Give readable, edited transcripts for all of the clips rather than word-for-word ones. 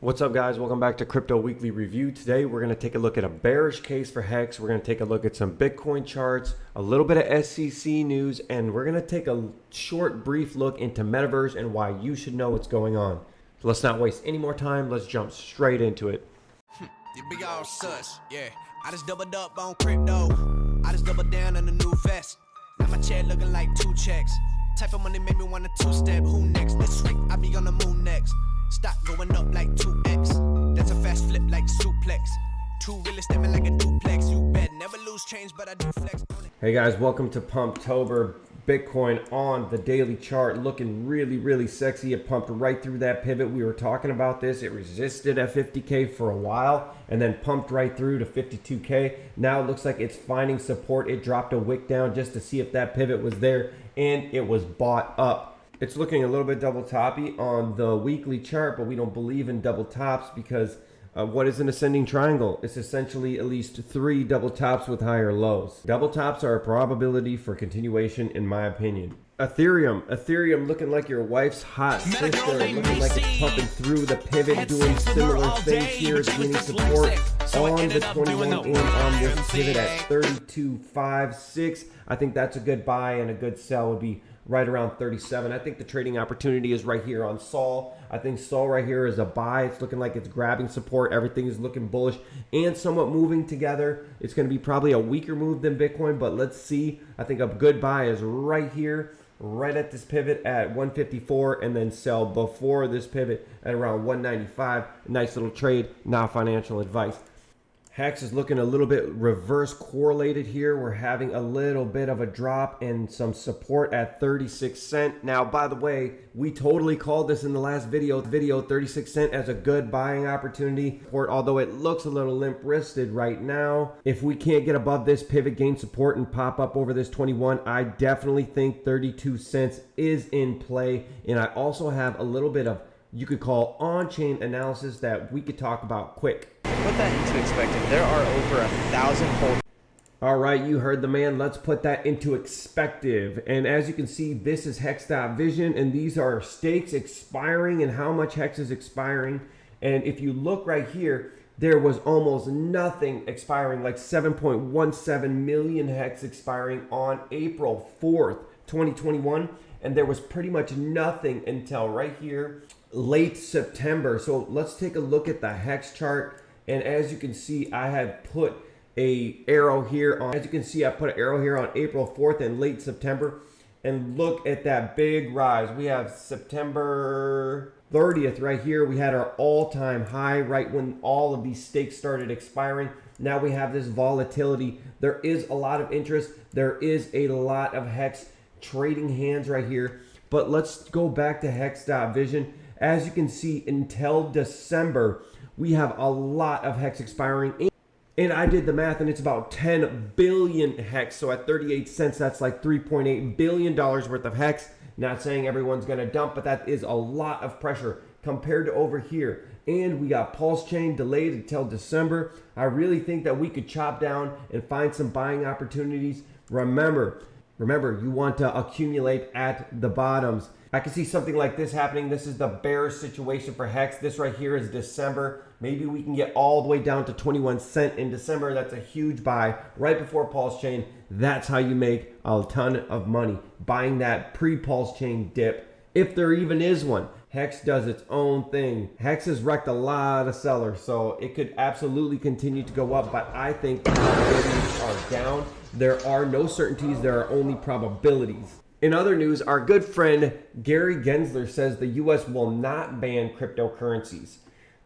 What's up, guys? Welcome back to Crypto Weekly Review. Today we're going to take a look at a bearish case for Hex. We're going to take a look at some Bitcoin charts, a little bit of SEC news, and we're going to take a short, brief look into Metaverse and why you should know what's going on. So let's not waste any more time. Let's jump straight into it. You big old sus, yeah. I just doubled up on crypto. I just doubled down on the new vest. Now my chair looking like 2 checks. Type of money made me want a 2-step. Who next? This week I be on the moon next. Stock going up like 2x. That's a fast flip like suplex. Two really stepping like a duplex. You bet never lose change, but I do flex on it. Hey guys, welcome to Pumptober. Bitcoin on the daily chart looking really sexy. It pumped right through that pivot. We were talking about this. It resisted at 50K for a while and then pumped right through to 52K. Now it looks like it's finding support. It dropped a wick down just to see if that pivot was there, and it was bought up. It's looking a little bit double toppy on the weekly chart, but we don't believe in double tops because what is an ascending triangle? It's essentially at least 3 double tops with higher lows. Double tops are a probability for continuation, in my opinion. Ethereum looking like your wife's hot sister, looking like it's pumping through the pivot, doing similar things here, gaining support on the 21 and on this pivot at 32.56. I think that's a good buy, and a good sell would be right around 37. I think the trading opportunity is right here on Sol. I think Sol right here is a buy. It's looking like it's grabbing support. Everything is looking bullish and somewhat moving together. It's going to be probably a weaker move than Bitcoin, but let's see. I think a good buy is right here, right at this pivot at 154, and then sell before this pivot at around 195. Nice little trade, not financial advice. Hex is looking a little bit reverse correlated here. We're having a little bit of a drop and some support at 36 cents. Now, by the way, we totally called this in the last video 36 cents as a good buying opportunity. Although it looks a little limp-wristed right now. If we can't get above this pivot, gain support, and pop up over this 21, I definitely think 32 cents is in play. And I also have a little bit of, you could call, on-chain analysis that we could talk about quick. Put that into Expective. There are over 1,000 holders. All right, you heard the man. Let's put that into Expective. And as you can see, this is Hex.Vision, and these are stakes expiring and how much Hex is expiring. And if you look right here, there was almost nothing expiring, like 7.17 million Hex expiring on April 4th, 2021. And there was pretty much nothing until right here, late September. So let's take a look at the Hex chart. And as you can see, I had put a arrow here on, on April 4th and late September. And look at that big rise. We have September 30th right here. We had our all-time high right when all of these stakes started expiring. Now we have this volatility. There is a lot of interest. There is a lot of Hex trading hands right here. But let's go back to Hex.Vision. As you can see, until December, we have a lot of Hex expiring. And I did the math, and it's about 10 billion Hex. So at 38 cents, that's like $3.8 billion worth of Hex. Not saying everyone's going to dump, but that is a lot of pressure compared to over here. And we got Pulse Chain delayed until December. I really think that we could chop down and find some buying opportunities. Remember, you want to accumulate at the bottoms. I can see something like this happening. This is the bearish situation for Hex. This right here is December. Maybe we can get all the way down to 21 cents in December. That's a huge buy right before Pulse Chain. That's how you make a ton of money, buying that pre-Pulse Chain dip, if there even is one. Hex does its own thing. Hex has wrecked a lot of sellers, so it could absolutely continue to go up, but I think the probabilities are down. There are no certainties, there are only probabilities. In other news, our good friend Gary Gensler says the US will not ban cryptocurrencies.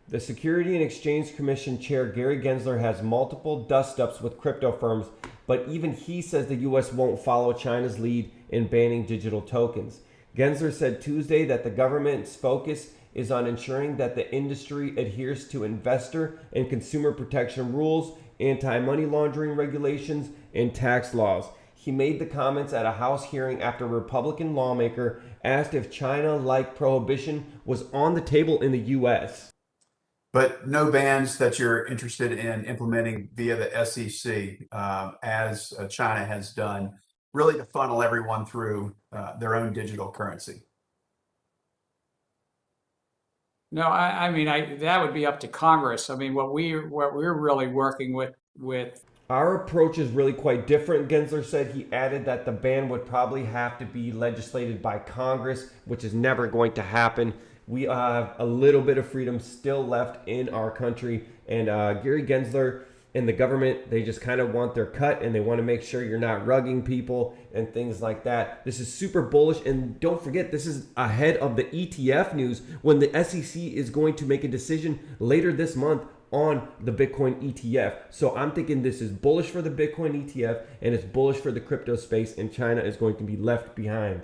The Security and Exchange Commission chair Gary Gensler has multiple dust-ups with crypto firms, but even he says the US won't follow China's lead in banning digital tokens. Gensler said Tuesday that the government's focus is on ensuring that the industry adheres to investor and consumer protection rules, anti-money laundering regulations, and tax laws. He made the comments at a House hearing after a Republican lawmaker asked if China-like prohibition was on the table in the U.S. But no bans that you're interested in implementing via the SEC, as China has done, really to funnel everyone through their own digital currency. No, I mean, that would be up to Congress. I mean, what we're really working with. Our approach is really quite different. Gensler said he added that the ban would probably have to be legislated by Congress, which is never going to happen. We have a little bit of freedom still left in our country. And Gary Gensler and the government, they just kind of want their cut, and they want to make sure you're not rugging people and things like that. This is super bullish. And don't forget, this is ahead of the ETF news when the SEC is going to make a decision later this month on the Bitcoin ETF. So I'm thinking this is bullish for the Bitcoin ETF, and it's bullish for the crypto space, and China is going to be left behind.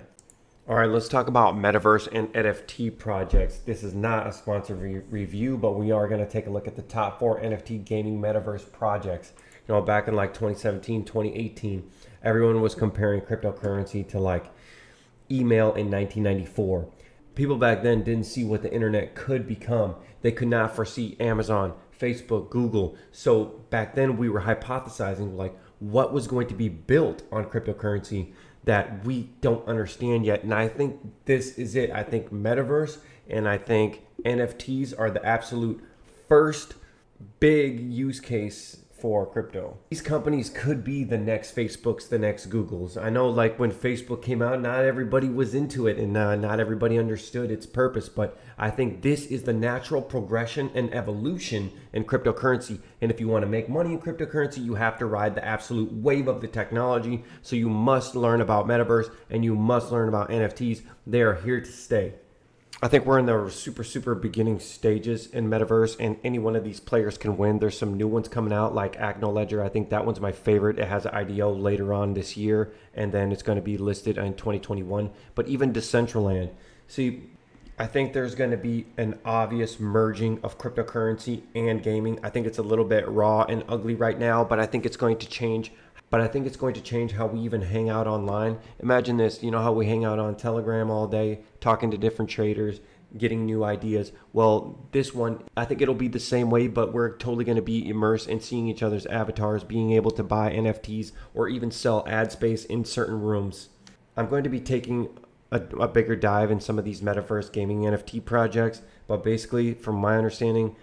All right, let's talk about Metaverse and NFT projects. This is not a sponsored review, but we are going to take a look at the top 4 NFT gaming Metaverse projects. You know, back in like 2017, 2018, everyone was comparing cryptocurrency to like email in 1994. People back then didn't see what the internet could become. They could not foresee Amazon, Facebook, Google. So back then we were hypothesizing like what was going to be built on cryptocurrency that we don't understand yet. And I think this is it. I think Metaverse and I think NFTs are the absolute first big use case for crypto. These companies could be the next Facebooks, the next Googles. I know like when Facebook came out, not everybody was into it and not everybody understood its purpose, but I think this is the natural progression and evolution in cryptocurrency. And if you want to make money in cryptocurrency, you have to ride the absolute wave of the technology. So you must learn about Metaverse and you must learn about NFTs. They are here to stay. I think we're in the super beginning stages in Metaverse, and any one of these players can win. There's some new ones coming out like Acno Ledger. I think that one's my favorite. It has an IDO later on this year, and then it's going to be listed in 2021. But even Decentraland. See, I think there's going to be an obvious merging of cryptocurrency and gaming. I think it's a little bit raw and ugly right now, but I think it's going to change. But I think it's going to change how we even hang out online. Imagine this, you know how we hang out on Telegram all day, talking to different traders, getting new ideas. Well, this one, I think it'll be the same way, but we're totally going to be immersed in seeing each other's avatars, being able to buy NFTs or even sell ad space in certain rooms. I'm going to be taking a bigger dive in some of these Metaverse gaming NFT projects, but basically from my understanding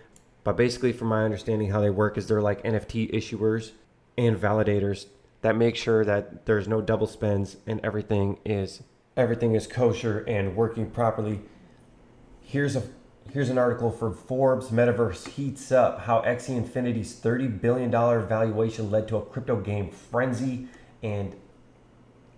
how they work is they're like NFT issuers and validators that make sure that there's no double spends and everything is kosher and working properly. Here's an article for Forbes. Metaverse heats up, how Axi Infinity's $30 billion valuation led to a crypto game frenzy. And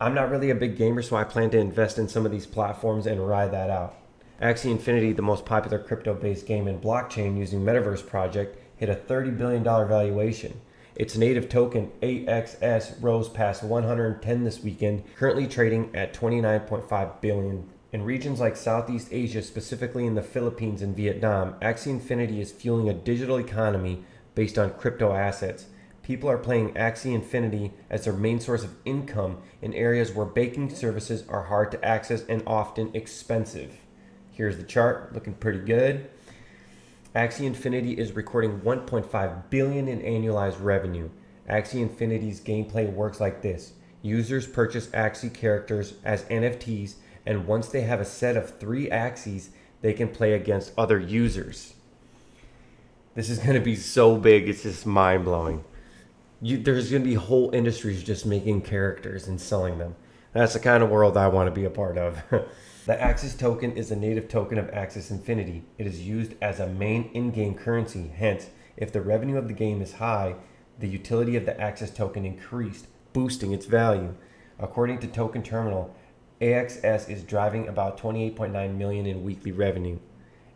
I'm not really a big gamer, so I plan to invest in some of these platforms and ride that out. Axi Infinity, the most popular crypto-based game in blockchain using Metaverse project, hit a $30 billion valuation. Its native token, AXS, rose past 110 this weekend, currently trading at 29.5 billion. In regions like Southeast Asia, specifically in the Philippines and Vietnam, Axie Infinity is fueling a digital economy based on crypto assets. People are playing Axie Infinity as their main source of income in areas where banking services are hard to access and often expensive. Here's the chart, looking pretty good. Axie Infinity is recording 1.5 billion in annualized revenue. Axie Infinity's gameplay works like this. Users purchase Axie characters as NFTs, and once they have a set of 3 Axies, they can play against other users. This is going to be so big, it's just mind-blowing. There's going to be whole industries just making characters and selling them. That's the kind of world I want to be a part of. The Axis token is a native token of Axis Infinity. It is used as a main in-game currency. Hence, if the revenue of the game is high, the utility of the Axis token increased, boosting its value. According to Token Terminal, AXS is driving about 28.9 million in weekly revenue.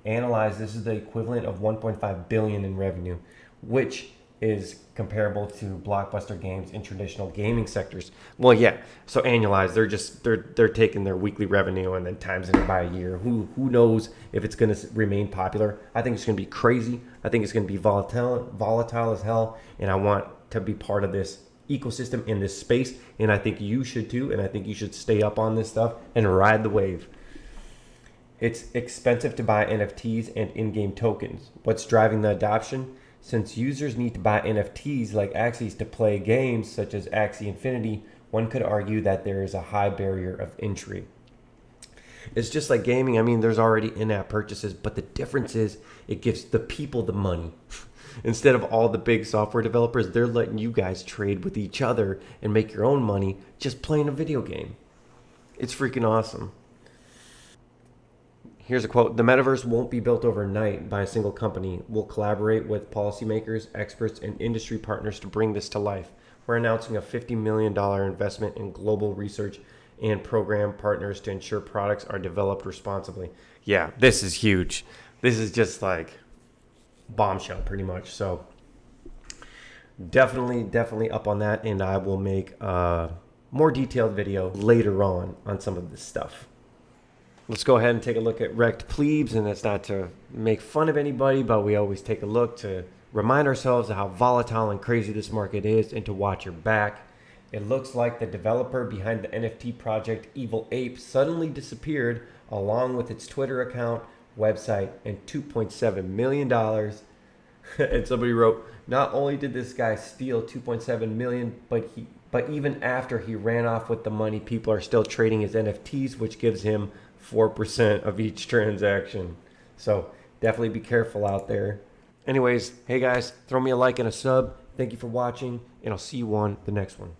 Analyzed, this is the equivalent of 1.5 billion in revenue, which is comparable to blockbuster games in traditional gaming sectors. Well, yeah. So annualized, they're taking their weekly revenue and then times it by a year. Who knows if it's going to remain popular? I think it's going to be crazy. I think it's going to be volatile as hell. And I want to be part of this ecosystem in this space. And I think you should too. And I think you should stay up on this stuff and ride the wave. It's expensive to buy NFTs and in-game tokens. What's driving the adoption? Since users need to buy NFTs like Axies to play games such as Axie Infinity, one could argue that there is a high barrier of entry. It's just like gaming. I mean, there's already in-app purchases, but the difference is it gives the people the money. Instead of all the big software developers, they're letting you guys trade with each other and make your own money just playing a video game. It's freaking awesome. Here's a quote. The metaverse won't be built overnight by a single company. We'll collaborate with policymakers, experts, and industry partners to bring this to life. We're announcing a $50 million investment in global research and program partners to ensure products are developed responsibly. Yeah, this is huge. This is just like bombshell pretty much. So definitely up on that, and I will make a more detailed video later on some of this stuff. Let's go ahead and take a look at Wrecked Plebes, and that's not to make fun of anybody, but we always take a look to remind ourselves of how volatile and crazy this market is and to watch your back. It looks like the developer behind the NFT project Evil Ape suddenly disappeared along with its Twitter account, website, and $2.7 million. And somebody wrote, not only did this guy steal $2.7 million, but even after he ran off with the money, people are still trading his NFTs, which gives him 4% of each transaction. So definitely be careful out there. Anyways, hey guys, throw me a like and a sub. Thank you for watching, and I'll see you on the next one.